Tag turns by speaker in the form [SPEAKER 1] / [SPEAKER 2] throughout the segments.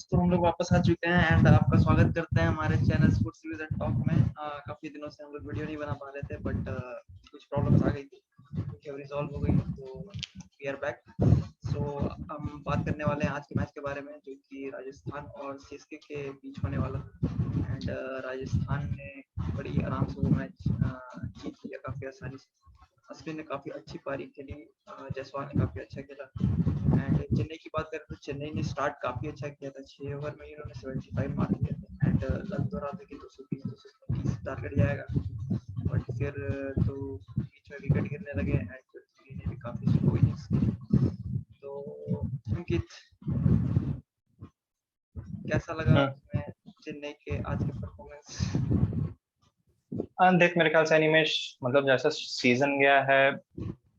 [SPEAKER 1] तो हम लोग वापस आ चुके हैं एंड आपका स्वागत करते हैं हमारे channel sports news and talk में। काफ़ी दिनों से हम लोग वीडियो नहीं बना पा रहे थे बट कुछ प्रॉब्लम्स आ गई थी जो रिजॉल्व हो गई, तो वी आर बैक। सो हम बात करने वाले हैं आज के मैच के बारे में जो कि राजस्थान और सीएसके के बीच होने वाला था। एंड राजस्थान ने बड़ी आराम से वो मैच जीत लिया, काफ़ी आसानी से। अश्विन ने काफ़ी अच्छी पारी खेली, जायसवाल ने काफ़ी अच्छा खेला। एंड चेन्नई की बात करें तो चेन्नई ने स्टार्ट काफ़ी अच्छा किया था, 6 ओवर में इन्होंने 75 मार दिया था। एंड लग तो रहा था कि 220-230 टारगेट जाएगा, बट फिर तो बीच में विकेट गिरने लगे एंड फिर धोनी ने भी काफ़ी स्लो इनिंग्स की। तो अंकित, कैसा लगा तुम्हें चेन्नई के आज के परफॉर्मेंस?
[SPEAKER 2] देख, मेरे ख्याल से अनिमेश मतलब जैसा सीजन गया है,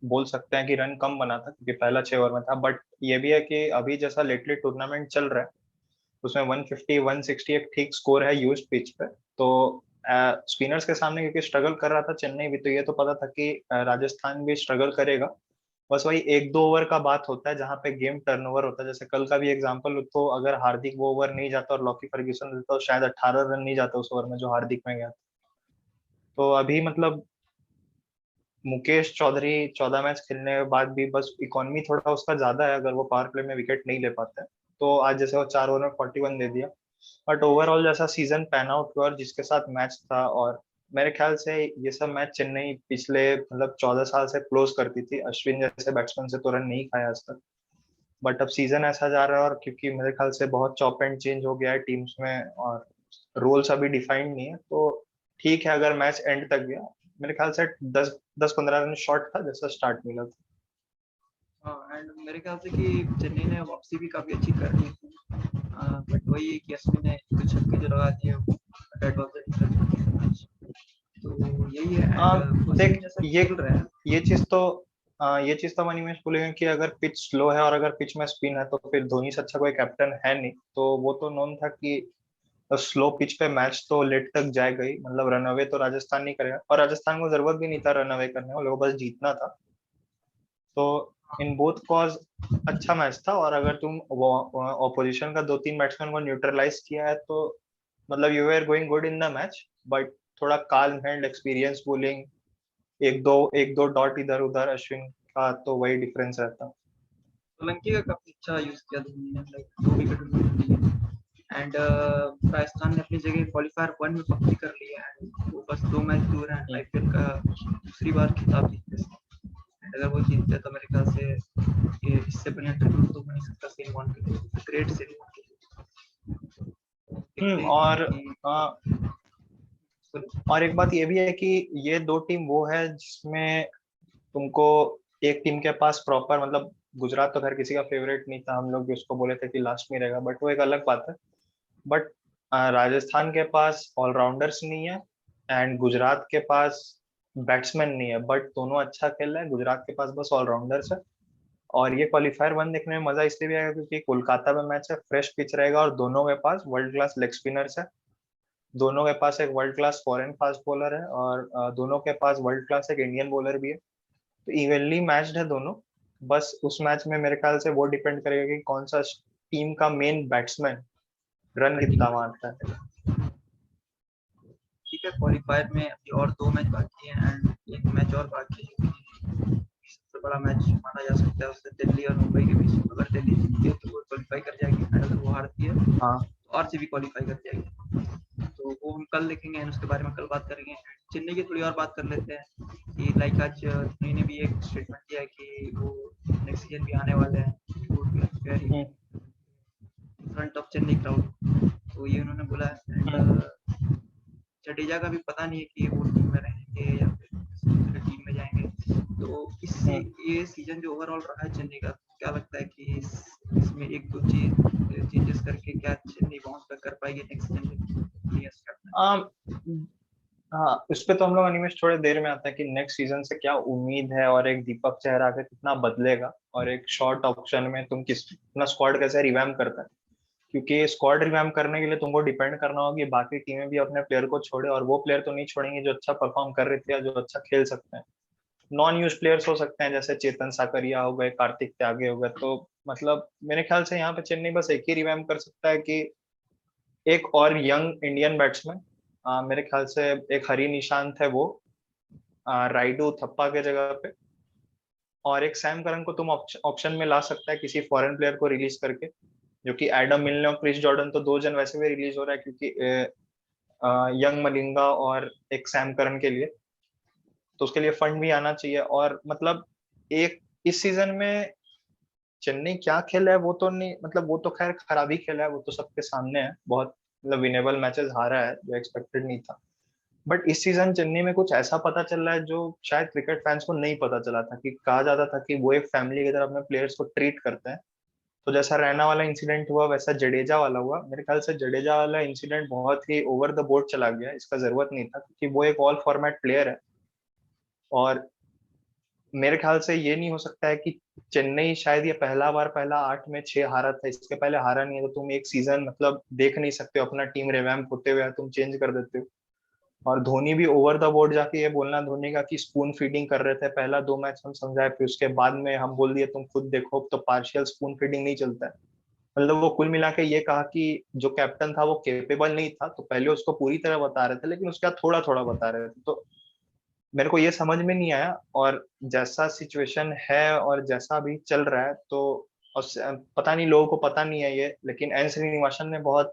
[SPEAKER 2] बोल सकते हैं कि रन कम बना था क्योंकि पहला 6 ओवर में था। बट ये भी है कि अभी जैसा लेटली टूर्नामेंट चल रहा है उसमें 150 160 एक ठीक स्कोर है यूज्ड पिच पे। तो स्पिनर्स के सामने क्योंकि स्ट्रगल कर रहा था चेन्नई भी, तो ये तो पता था कि राजस्थान भी स्ट्रगल करेगा। बस वही एक दो ओवर का बात होता है जहां पे गेम टर्नओवर होता है। जैसे कल का भी एग्जांपल, तो अगर हार्दिक वो ओवर नहीं जाता और लॉकी फर्ग्यूसन रहता तो शायद 18 रन नहीं जाता उस ओवर में जो हार्दिक में गया। तो अभी मतलब मुकेश चौधरी 14 मैच खेलने के बाद भी बस इकोनॉमी थोड़ा उसका ज्यादा है अगर वो पावर प्ले में विकेट नहीं ले पाते हैं। तो आज जैसे वो 4 ओवर में 41 दे दिया। बट ओवरऑल जैसा सीजन पैन आउट हुआ और जिसके साथ मैच था, और मेरे ख्याल से ये सब मैच चेन्नई पिछले मतलब 14 साल से क्लोज करती थी। अश्विन जैसे बैट्समैन से तो रन नहीं खाया आज तक। बट अब सीजन ऐसा जा रहा है और क्योंकि मेरे ख्याल से बहुत चॉप एंड चेंज हो गया है टीम्स में और रोल्स अभी डिफाइंड नहीं है, तो ठीक है अगर मैच एंड तक गया। मेरे ख्याल से 10-15 रन शॉर्ट था जैसा स्टार्ट मिला था।
[SPEAKER 1] हाँ, एंड मेरे ख्याल से कि चेन्नई ने वापसी भी काफ़ी अच्छी कर ली थी, बट वही है कि अश्विन ने जो छक्के जो लगा दिए वो डेड बॉल से निकल मैच। तो यही है एंड अश्विन
[SPEAKER 2] देख,
[SPEAKER 1] जैसा
[SPEAKER 2] ये
[SPEAKER 1] खेल रहे हैं।
[SPEAKER 2] ये चीज तो ये चीज तो मनी में बोलेंगे कि अगर पिच स्लो है और अगर पिच में स्पिन है तो फिर धोनी से अच्छा कोई कैप्टन है नहीं। तो वो तो नोन था कि स्लो पिच पे मैच तो लेट तक जाएगा ही। मतलब रन अवे तो राजस्थान नहीं करेगा और राजस्थान को जरूरत भी नहीं था रन अवे करने, वो लोगों को बस जीतना था। तो इन बोथ कॉज अच्छा मैच था। और अगर तुम ऑपोजिशन का 2-3 बैट्समैन को न्यूट्रलाइज किया है तो मतलब you are going good in the match. But थोड़ा काल्म हैंड एक्सपीरियंस बोलिंग, एक दो डॉट इधर उधर अश्विन का, तो वही डिफरेंस रहता।
[SPEAKER 1] सोलंकी का काफ़ी अच्छा यूज़ किया धोनी ने, लाइक 2 विकेट उन्होंने लिए। एंड राजस्थान ने अपनी जगह क्वालीफायर 1 में पक्की कर ली है एंड वो बस 2 मैच दूर हैं
[SPEAKER 2] हम्म।
[SPEAKER 1] आईपीएल का दूसरी बार खिताब जीतने से। एंड अगर वो जीतते तो मेरे ख्याल से ये इससे बढ़िया ट्रिब्यूट तो हो नहीं सकता सीन 1 के लिए, ग्रेट सीन 1 के लिए। देखते हैं
[SPEAKER 2] और
[SPEAKER 1] कि
[SPEAKER 2] और एक बात ये भी है कि ये दो टीम वो है जिसमें तुमको एक टीम के पास प्रॉपर मतलब गुजरात तो खैर किसी का फेवरेट नहीं था, हम लोग भी उसको बोले थे कि लास्ट में रहेगा, बट वो एक अलग बात है। बट राजस्थान के पास ऑलराउंडर्स नहीं है एंड गुजरात के पास बैट्समैन नहीं है, बट दोनों अच्छा खेल रहे हैं। गुजरात के पास बस ऑलराउंडर्स है। और ये क्वालीफायर 1 देखने में मजा इसलिए भी आएगा क्योंकि कोलकाता में मैच है, फ्रेश पिच रहेगा और दोनों के पास वर्ल्ड क्लास लेग स्पिनर्स है। दोनों के पास एक world class foreign fast bowler है और दोनों के पास वर्ल्ड क्लास एक इंडियन बॉलर भी है। तो इवनली मैच्ड है दोनों। बस उस मैच में मेरे ख्याल से वो डिपेंड करेगा कि कौन सा टीम का मेन बैट्समैन रन
[SPEAKER 1] बैटिंग
[SPEAKER 2] कितना मारता है।
[SPEAKER 1] करेगा। ठीक है, क्वालीफायर में अभी और 2 मैच बाकी हैं एंड 1 मैच और बाकी है जो कि सबसे बड़ा मैच माना जा सकता है उससे दिल्ली और मुंबई के बीच। अगर दिल्ली जीतती है तो वो क्वालीफाई कर जाएगी, अगर वो हारती है
[SPEAKER 2] हाँ।
[SPEAKER 1] तो आरसीबी क्वालीफाई कर जाएगी। तो वो हम कल देखेंगे एंड उसके बारे में कल बात करेंगे। चेन्नई की थोड़ी और बात कर लेते हैं कि लाइक आज धोनी ने भी एक स्टेटमेंट दिया है कि वो नेक्स्ट सीजन भी आने वाले हैं, would be very
[SPEAKER 2] hmm.
[SPEAKER 1] Front of Chennai crowd. तो ये उन्होंने बोला है
[SPEAKER 2] हम्म।
[SPEAKER 1] एंड जडेजा का भी पता नहीं है कि वो टीम में रहेंगे या फिर दूसरी टीम में जाएंगे। तो
[SPEAKER 2] हम्म।
[SPEAKER 1] ये सीजन जो ओवरऑल रहा है चेन्नई का, क्या लगता है कि इसमें एक दो चेंजेस करके क्या चेन्नई बाउंस बैक कर पाएगी नेक्स्ट सीजन? Yes captain.
[SPEAKER 2] आम, हाँ, उस पे तो हम लोग अनिमेश थोड़े देर में आते हैं कि नेक्स्ट सीजन से क्या उम्मीद है और एक दीपक चहरा के कितना बदलेगा और एक शॉर्ट ऑप्शन में तुम किस अपना स्क्वाड कैसे रिवैम्प करता है। क्योंकि स्क्वाड रिवैम्प करने के लिए तुमको डिपेंड करना होगा कि बाकी टीमें भी अपने प्लेयर को छोड़े, और वो प्लेयर तो नहीं छोड़ेंगे जो अच्छा परफॉर्म कर रहे थे या जो अच्छा खेल सकते हैं। नॉन यूज प्लेयर्स हो सकते हैं, जैसे चेतन साकरिया हो गए, कार्तिक त्यागी हो गए। तो मतलब मेरे ख्याल से यहाँ पे चेन्नई बस एक ही रिवैम्प कर सकता है कि एक और यंग इंडियन बैट्समैन, मेरे ख्याल से एक हरी निशांत है वो, राइडू थप्पा के जगह पे, और एक सैम करन को तुम ऑप्शन में ला सकता है किसी फॉरेन प्लेयर को रिलीज करके, जो कि एडम मिलने और क्रिस जॉर्डन तो 2 जन वैसे भी रिलीज हो रहा है, क्योंकि यंग मलिंगा और एक सैम करन के लिए, तो उसके लिए फंड भी आना चाहिए। और मतलब एक इस सीजन में चेन्नई क्या खेला है वो तो नहीं, मतलब वो तो खैर खराब ही खेला है, वो तो सबके सामने है, बहुत मतलब विनेबल मैचेस हारा है जो एक्सपेक्टेड नहीं था। बट इस सीजन चेन्नई में कुछ ऐसा पता चल रहा है जो शायद क्रिकेट फैंस को नहीं पता चला था, कि कहा जाता था कि वो एक फैमिली की तरह अपने प्लेयर्स को ट्रीट करते हैं। तो जैसा रैना वाला इंसिडेंट हुआ वैसा जडेजा वाला हुआ। मेरे ख्याल से जडेजा वाला इंसिडेंट बहुत ही ओवर द बोर्ड चला गया, इसका जरूरत नहीं था, क्योंकि वो एक ऑल फॉर्मेट प्लेयर है। और मेरे ख्याल से ये नहीं हो सकता है कि चेन्नई शायद ये पहला बार, पहला 8 में 6 हारा था, इसके पहले हारा नहीं है, तो तुम एक सीजन मतलब देख नहीं सकते हो अपना टीम रिवैम्प होते हुए, तुम चेंज कर देते हो। और धोनी भी ओवर द बोर्ड जाके ये बोलना धोनी का कि स्पून फीडिंग कर रहे थे, पहला 2 मैच हम समझाए, फिर उसके बाद में हम बोल दिए तुम खुद देखो, तो पार्शियल स्पून फीडिंग नहीं चलता है। मतलब वो कुल मिला के ये कहा कि जो कैप्टन था वो केपेबल नहीं था, तो पहले उसको पूरी तरह बता रहे थे, लेकिन उसके बाद थोड़ा थोड़ा बता रहे थे। तो मेरे को ये समझ में नहीं आया। और जैसा सिचुएशन है और जैसा अभी चल रहा है, तो और पता नहीं लोगों को पता नहीं है ये, लेकिन एन श्रीनिवासन ने बहुत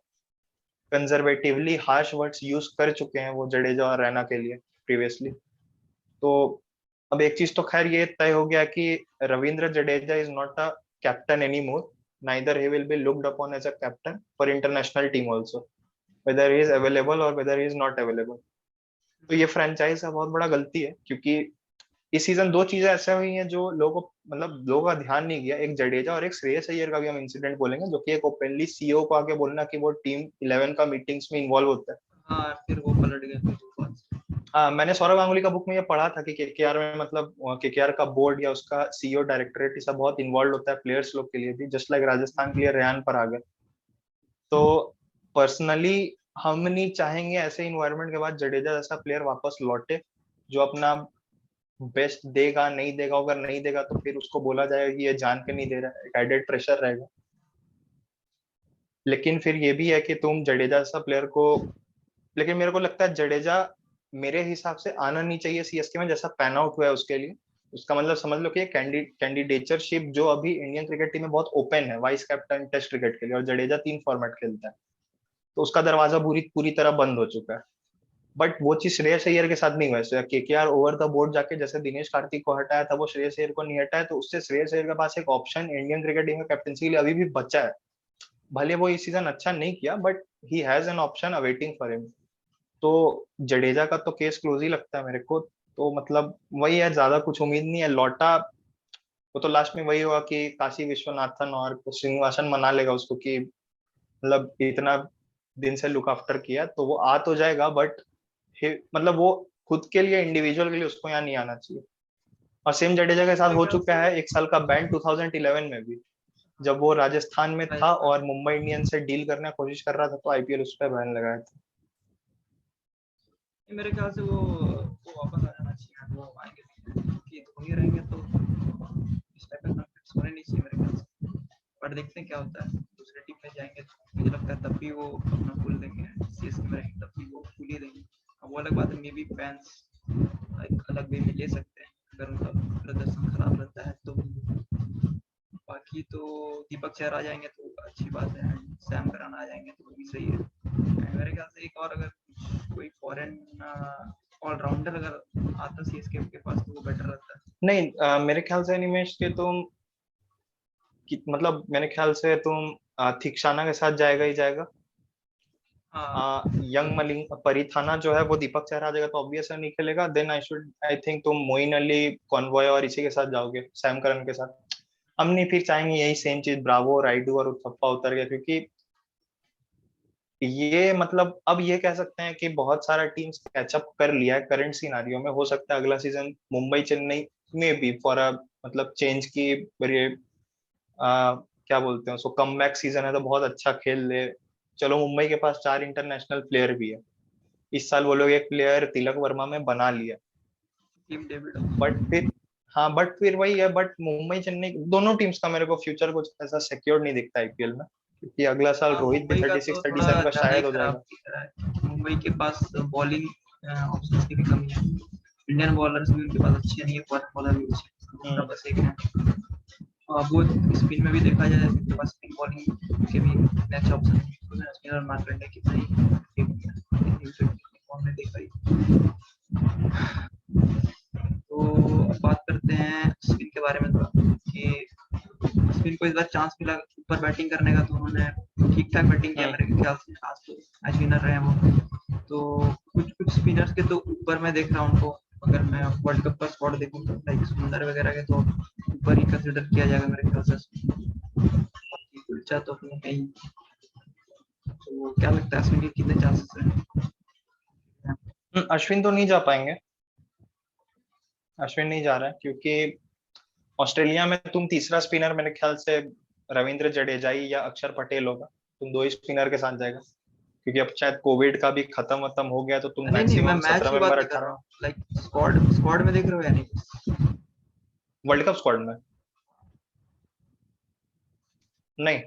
[SPEAKER 2] कंजर्वेटिवली हार्श वर्ड्स यूज कर चुके हैं वो जडेजा और रैना के लिए प्रीवियसली। तो अब एक चीज तो खैर ये तय हो गया कि Ravindra Jadeja is not a captain any more, neither he will be looked upon as a captain for international team also, whether he is available और whether he is not available. तो ये फ्रेंचाइज का बहुत बड़ा गलती है, क्योंकि इस सीजन 2 चीजें ऐसे हुई हैं जो लोगों को, मतलब लोगों का ध्यान नहीं गया। एक जडेजा और एक श्रेयस अय्यर का भी हम इंसिडेंट बोलेंगे, जो कि एक ओपनली सीईओ को आके बोलना कि वो टीम 11 का मीटिंग्स में इन्वॉल्व होता है।
[SPEAKER 1] हाँ फिर वो पलट गए फिर वो बात।
[SPEAKER 2] हाँ, मैंने सौरव गांगुली का बुक में ये पढ़ा था कि केकेआर में, मतलब केकेआर का बोर्ड या उसका सीईओ डायरेक्टरेट ये सब बहुत इन्वॉल्व होता है प्लेयर्स लोग के लिए भी, जस्ट लाइक राजस्थान के लिए रेयान पर आ गए। तो पर्सनली हम नहीं चाहेंगे ऐसे इन्वायरमेंट के बाद जडेजा जैसा प्लेयर वापस लौटे, जो अपना बेस्ट देगा, नहीं देगा, अगर नहीं देगा तो फिर उसको बोला जाएगा कि ये जान के नहीं दे रहा है, एक एडेड प्रेशर रहेगा। लेकिन फिर ये भी है कि तुम जडेजा जैसा प्लेयर को, लेकिन मेरे को लगता है जडेजा मेरे हिसाब से आना नहीं चाहिए सीएसके में, जैसा पैन आउट हुआ है उसके लिए। उसका मतलब समझ लो कि कैंडिडेचरशिप जो अभी इंडियन क्रिकेट टीम में बहुत ओपन है, वाइस कैप्टन टेस्ट क्रिकेट के लिए, और जडेजा 3 फॉर्मेट खेलता है, तो उसका दरवाजा पूरी पूरी तरह बंद हो चुका है। बट वो चीज श्रेयस अय्यर के साथ नहीं हुआ है। केकेआर ओवर द बोर्ड जाके जैसे दिनेश कार्तिक को हटाया था, वो श्रेयस अय्यर को नहीं हटाया, तो उससे श्रेयस अय्यर के पास एक ऑप्शन इंडियन क्रिकेट टीम में कैप्टनसी के लिए अभी भी बचा है। भले वो इस सीजन अच्छा नहीं किया, but he has an option awaiting for him. तो जडेजा का तो केस क्लोज ही लगता है मेरे को। तो मतलब वही है, ज्यादा कुछ उम्मीद नहीं है लौटा। वो तो लास्ट में वही हुआ कि काशी विश्वनाथन और श्रीनिवासन मना लेगा उसको कि मतलब इतना दिन से लुक आफ्टर किया, तो वो आ तो जाएगा, बट मतलब वो खुद के लिए, इंडिविजुअल के लिए उसको यहाँ नहीं आना चाहिए। और सेम जडेजा के साथ
[SPEAKER 1] मेरे
[SPEAKER 2] हो
[SPEAKER 1] ख्याल
[SPEAKER 2] चुका
[SPEAKER 1] से
[SPEAKER 2] है 1 साल का बैन 2011 में भी, जब वो राजस्थान में था
[SPEAKER 1] राजस्थान
[SPEAKER 2] और मुंबई इंडियंस से डील करने की कोशिश कर रहा था, तो आईपीएल उस पर बैन लगाया था।
[SPEAKER 1] मेरे ख्याल से वो वापस आ जाना चाहिए, वो आएंगे कि धोनी रहेंगे तो इस टाइप का कॉन्फ्लिक्ट्स होने नहीं चाहिए मेरे ख्याल से। पर देखते हैं क्या होता है, दूसरे टीम में जाएंगे तो मुझे लगता है तब भी वो अपना फुल देंगे, सीएसके में रहेंगे तब भी वो फुल ही देंगे। अब वो अलग बात है, मे बी फैंस एक अलग वे में ले सकते हैं अगर उनका प्रदर्शन खराब रहता है तो। बाकी तो दीपक चहर आ जाएंगे तो अच्छी बात है, सैम करन आ जाएंगे तो वो भी सही है। मेरे ख्याल से एक और अगर कोई फॉरेन ऑलराउंडर अगर आता सीएसके के पास तो वो बेटर रहता है।
[SPEAKER 2] नहीं, मेरे ख्याल से निमेश के तुम मतलब मेरे ख्याल से तुम थिक्साना के साथ जाएगा ही जाएगा।
[SPEAKER 1] हाँ
[SPEAKER 2] यंग मलिंग परिथाना जो है वो दीपक चहर आ जाएगा तो ऑब्वियस नहीं खेलेगा। देन आई थिंक तुम मोइन अली, कॉनवॉय और इसी के साथ जाओगे, सैम करन के साथ। हम नहीं फिर चाहेंगे यही सेम चीज, ब्रावो, राइडू और उथप्पा उतर गया, क्योंकि ये मतलब अब ये कह सकते हैं कि बहुत सारा टीम्स कैचअप कर लिया है करंट सिनारियो में। हो सकता है अगला सीजन मुंबई चेन्नई में भी फॉर अ मतलब चेंज की ये क्या बोलते हैं उसको, कमबैक सीजन है तो बहुत अच्छा खेल ले। चलो मुंबई के पास 4 इंटरनेशनल प्लेयर भी है, इस साल वो लोग एक प्लेयर तिलक वर्मा में बना लिया।
[SPEAKER 1] Team David.
[SPEAKER 2] बट फिर वही है, बट मुंबई चेन्नई दोनों टीम्स का मेरे को फ्यूचर कुछ ऐसा सिक्योर नहीं दिखता आईपीएल में, क्योंकि अगला साल
[SPEAKER 1] हाँ,
[SPEAKER 2] रोहित भी
[SPEAKER 1] मुंबई का
[SPEAKER 2] 36
[SPEAKER 1] तो थोड़ा
[SPEAKER 2] 37 का
[SPEAKER 1] ज्यादा ही
[SPEAKER 2] शायद हो
[SPEAKER 1] खराब
[SPEAKER 2] जाएगा।
[SPEAKER 1] दिख रहा है। मुंबई के पास बॉलिंग ऑप्शंस की भी कमी है। इंडियन बॉलर्स भी उनके पास अच्छे नहीं है, फॉरेन बॉलर भी अच्छे हैं, बस एक है। वो स्पिन में भी देखा जाए तो उनके पास स्पिन बॉलिंग के भी नेक्स्ट ऑप्शन है। स्पिनर मार्कंडे कितना ही फॉर्म में देखा ही। तो अब बात करते हैं स्पिन के बारे में थोड़ा, कि स्पिन को इस बार चांस मिला ऊपर बैटिंग करने का, तो उन्होंने ठीक ठाक बैटिंग किया मेरे ख्याल से। आज तो मैच विनर रहे वो। तो कुछ कुछ स्पिनर्स के तो ऊपर मैं देख रहा हूँ उनको, अगर मैं वर्ल्ड कप का स्क्वाड देखूँ तो लाइक सुंदर वगैरह के तो ऊपर ही कंसिडर किया जाएगा मेरे ख्याल से। बाकी कुलचा तो अपने है ही। तो क्या लगता है अश्विन के कितने चांसेस हैं?
[SPEAKER 2] अश्विन तो नहीं जा पाएंगे, अश्विन नहीं जा रहा है, क्योंकि ऑस्ट्रेलिया में तुम तीसरा स्पिनर मेरे ख्याल से रविंद्र जडेजा ही या अक्षर पटेल होगा, तुम दो ही स्पिनर के साथ जाएगा, क्योंकि अब शायद कोविड का भी खत्म हो गया, तो तुम
[SPEAKER 1] नहीं नहीं, मैं
[SPEAKER 2] मैक्सिमम
[SPEAKER 1] मैच
[SPEAKER 2] 17
[SPEAKER 1] की बात
[SPEAKER 2] मेंबर
[SPEAKER 1] नहीं कर रहा
[SPEAKER 2] 18
[SPEAKER 1] हूँ, लाइक स्क्वाड स्क्वाड में देख रहे हो या नहीं?
[SPEAKER 2] वर्ल्ड कप स्क्वाड में नहीं।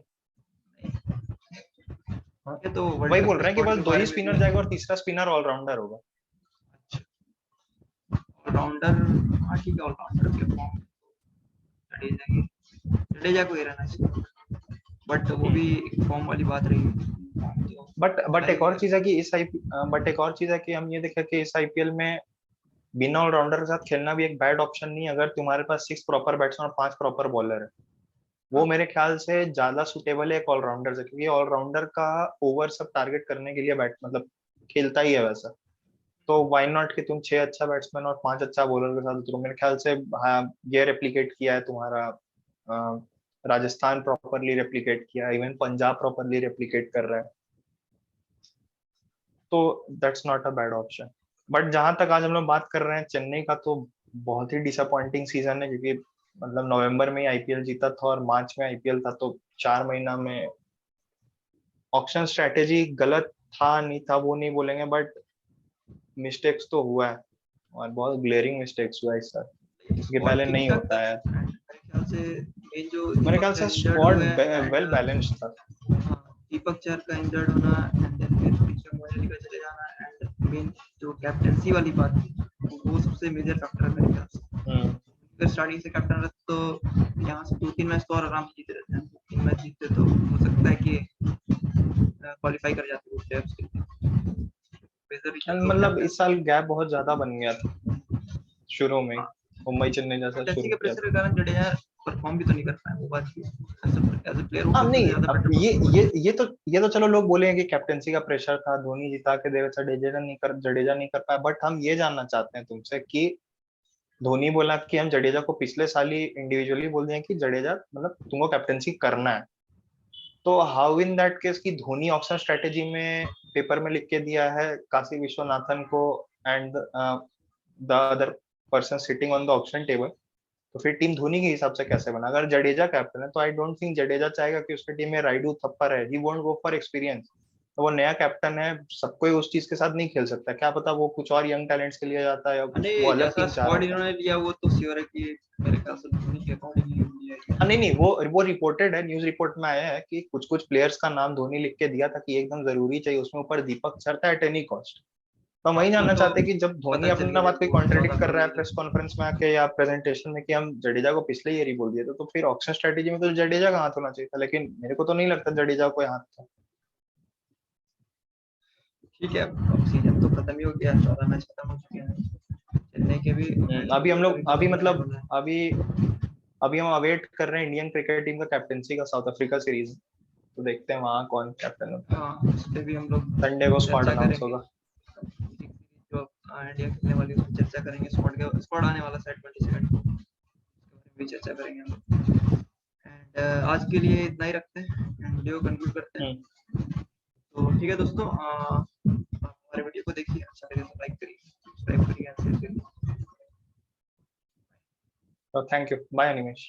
[SPEAKER 1] ये तो वर्ल्ड
[SPEAKER 2] वही
[SPEAKER 1] कप
[SPEAKER 2] बोल
[SPEAKER 1] के
[SPEAKER 2] रहे हैं कि
[SPEAKER 1] स्क्वाड के
[SPEAKER 2] बस दो
[SPEAKER 1] बारे
[SPEAKER 2] ही
[SPEAKER 1] में
[SPEAKER 2] स्पिनर
[SPEAKER 1] भी।
[SPEAKER 2] जाएगा और तीसरा स्पिनर ऑलराउंडर होगा।
[SPEAKER 1] ऑलराउंडर, हाँ ठीक है, ऑलराउंडर के फॉर्म जडेजा को ही रहना चाहिए, बट वो भी एक फॉर्म वाली बात रही।
[SPEAKER 2] बट एक और चीज है कि बट एक और चीज है कि हम ये देखें कि इस आईपीएल में बिना ऑलराउंडर के साथ खेलना भी एक बैड ऑप्शन नहीं है, अगर तुम्हारे पास 6 प्रॉपर बैट्समैन और 5 प्रॉपर बॉलर है। वो मेरे ख्याल से ज्यादा सुटेबल है एक ऑलराउंडर से, क्योंकि ऑलराउंडर का ओवर सब टारगेट करने के लिए बैट मतलब खेलता ही है वैसा। तो व्हाई नॉट कि तुम 6 अच्छा बैट्समैन और 5 अच्छा बॉलर के साथ उतरो, मेरे ख्याल से। हाँ, ये रेप्लिकेट किया है तुम्हारा राजस्थान प्रॉपरली रेप्लिकेट किया है, इवन पंजाब प्रॉपरली रेप्लिकेट कर रहा है, तो that's not a bad option. But जहां तक आज हम लोग बात कर रहे हैं चेन्नई का, तो बहुत ही डिसअपॉइंटिंग सीजन है, क्योंकि मतलब नवंबर में ही आईपीएल जीता था और मार्च में आईपीएल था, तो 4 महीना में ऑक्शन स्ट्रेटेजी गलत था नहीं था वो नहीं बोलेंगे, बट मिस्टेक्स तो हुआ है, और बहुत ग्लेयरिंग मिस्टेक्स हुआ है इस साल, ये
[SPEAKER 1] स्क्वाड
[SPEAKER 2] पहले
[SPEAKER 1] ठीक
[SPEAKER 2] नहीं
[SPEAKER 1] ठाक था
[SPEAKER 2] होता है।
[SPEAKER 1] मेरे ख्याल से। मेन जो
[SPEAKER 2] मेरे
[SPEAKER 1] दीपक
[SPEAKER 2] ख्याल
[SPEAKER 1] चहर
[SPEAKER 2] से
[SPEAKER 1] इंजर्ड
[SPEAKER 2] स्क्वाड
[SPEAKER 1] हुए
[SPEAKER 2] वेल
[SPEAKER 1] एंड,
[SPEAKER 2] बैलेंस्ड था।
[SPEAKER 1] हाँ, दीपक चहर का इंजर्ड होना एंड देन फिर ऋषभ मोहली का चले जाना एंड मेन जो कैप्टेंसी वाली बात थी, वो सबसे मेजर फैक्टर है मेरे ख्याल से। अगर स्टार्टिंग से कैप्टन रहते तो यहाँ से 2-3 मैच तो और आराम से जीते रहते हैं। 3 मैच जीतते तो हो सकता है कि क्वालिफाई कर जाते वो प्लेयर्स के लिए। मेजर रीजन तो
[SPEAKER 2] मतलब
[SPEAKER 1] कैप्टन।
[SPEAKER 2] इस साल गैप बहुत ज्यादा बन गया था शुरू में ही, मुंबई चेन्नई जैसा
[SPEAKER 1] कैप्टेंसी
[SPEAKER 2] शुरू
[SPEAKER 1] के
[SPEAKER 2] किया
[SPEAKER 1] प्रेशर
[SPEAKER 2] था।
[SPEAKER 1] के कारण जडेजा परफॉर्म भी तो नहीं कर पाए, वो बात भी है। एज अ प्लेयर वो
[SPEAKER 2] हाँ
[SPEAKER 1] मेरे से
[SPEAKER 2] नहीं,
[SPEAKER 1] ज्यादा
[SPEAKER 2] अब
[SPEAKER 1] बेटर
[SPEAKER 2] ये
[SPEAKER 1] परफॉर्म
[SPEAKER 2] ये
[SPEAKER 1] करते
[SPEAKER 2] ये तो चलो लोग बोलेंगे कि कैप्टेंसी का प्रेशर था, धोनी जिता के दे वैसा जडेजा नहीं कर पाया, बट हम ये जानना चाहते हैं तुमसे कि धोनी बोला कि हम जडेजा को पिछले साल ही इंडिविजुअली बोल दिए कि जडेजा मतलब तुमको कैप्टेंसी करना है, तो हाउ इन दैट केस कि धोनी ऑक्शन स्ट्रेटेजी में पेपर में लिख के दिया है काशी विश्वनाथन को and the other person sitting on the auction table, तो फिर टीम धोनी के हिसाब से कैसे बना? अगर जडेजा कैप्टन है तो आई डोंट थिंक जडेजा चाहेगा कि उसकी टीम में राइडू थप्पड़ है, he won't go for experience. तो वो नया कैप्टन है, सबको उस चीज के साथ नहीं खेल सकता, क्या पता वो कुछ और यंग टैलेंट्स के लिए जाता है या कुछ वो
[SPEAKER 1] हैं।
[SPEAKER 2] अलग
[SPEAKER 1] जैसा
[SPEAKER 2] टीम चाह रहा
[SPEAKER 1] स्क्वाड
[SPEAKER 2] होता है।
[SPEAKER 1] इन्होंने लिया वो तो श्योर है कि मेरे ख्याल से धोनी के अकॉर्डिंग ही लिया है।
[SPEAKER 2] हाँ नहीं नहीं, वो रिपोर्टेड है, न्यूज रिपोर्ट में आया है कि कुछ कुछ प्लेयर्स का नाम धोनी लिख के दिया था कि एकदम जरूरी चाहिए, उसमें ऊपर दीपक सर था एट एनी कॉस्ट। तो हम
[SPEAKER 1] हाँ,
[SPEAKER 2] वही
[SPEAKER 1] वो
[SPEAKER 2] जानना
[SPEAKER 1] तो
[SPEAKER 2] चाहते हैं कि जब धोनी
[SPEAKER 1] पता चल
[SPEAKER 2] अपना
[SPEAKER 1] गया
[SPEAKER 2] बात
[SPEAKER 1] जब
[SPEAKER 2] कोई
[SPEAKER 1] वो 14
[SPEAKER 2] कॉन्ट्रेडिक्ट कर रहा है
[SPEAKER 1] करोड़
[SPEAKER 2] प्रेस कॉन्फ्रेंस में आके या प्रेजेंटेशन में कि हम जडेजा को पिछले ईयर ही बोल दिए थे, तो फिर ऑक्शन स्ट्रेटेजी में तो जडेजा का हाथ होना चाहिए था, लेकिन मेरे को तो नहीं लगता जडेजा को हाथ था।
[SPEAKER 1] ठीक है। अब सीजन तो खत्म ही हो गया, 14 मैच खत्म हो चुके हैं चेन्नई के भी,
[SPEAKER 2] अभी हम
[SPEAKER 1] बैंगलोर का भी
[SPEAKER 2] लोग अभी
[SPEAKER 1] खत्म होने
[SPEAKER 2] मतलब
[SPEAKER 1] वाला है।
[SPEAKER 2] अभी अभी हम अवेट कर रहे हैं इंडियन क्रिकेट टीम का कैप्टेंसी का साउथ अफ्रीका सीरीज, तो देखते हैं वहां कौन कैप्टन होता है।
[SPEAKER 1] हाँ, उस पे भी हम लोग
[SPEAKER 2] संडे को स्क्वाड
[SPEAKER 1] चर्चा
[SPEAKER 2] अनाउंस
[SPEAKER 1] करेंगे।
[SPEAKER 2] होगा।
[SPEAKER 1] जो इंडिया खेलने वाली उस पर चर्चा करेंगे। स्क्वाड आने वाला है 27 भी चर्चा करेंगे हम लोग। एंड आज के लिए इतना ही रखते हैं, वीडियो कंक्लूड करते हैं। तो ठीक है दोस्तों, हमारे वीडियो को देखिए, अच्छा लगे तो लाइक करिए, सब्सक्राइब करिए, शेयर करिए।
[SPEAKER 2] तो थैंक यू, बाय अनिमेश।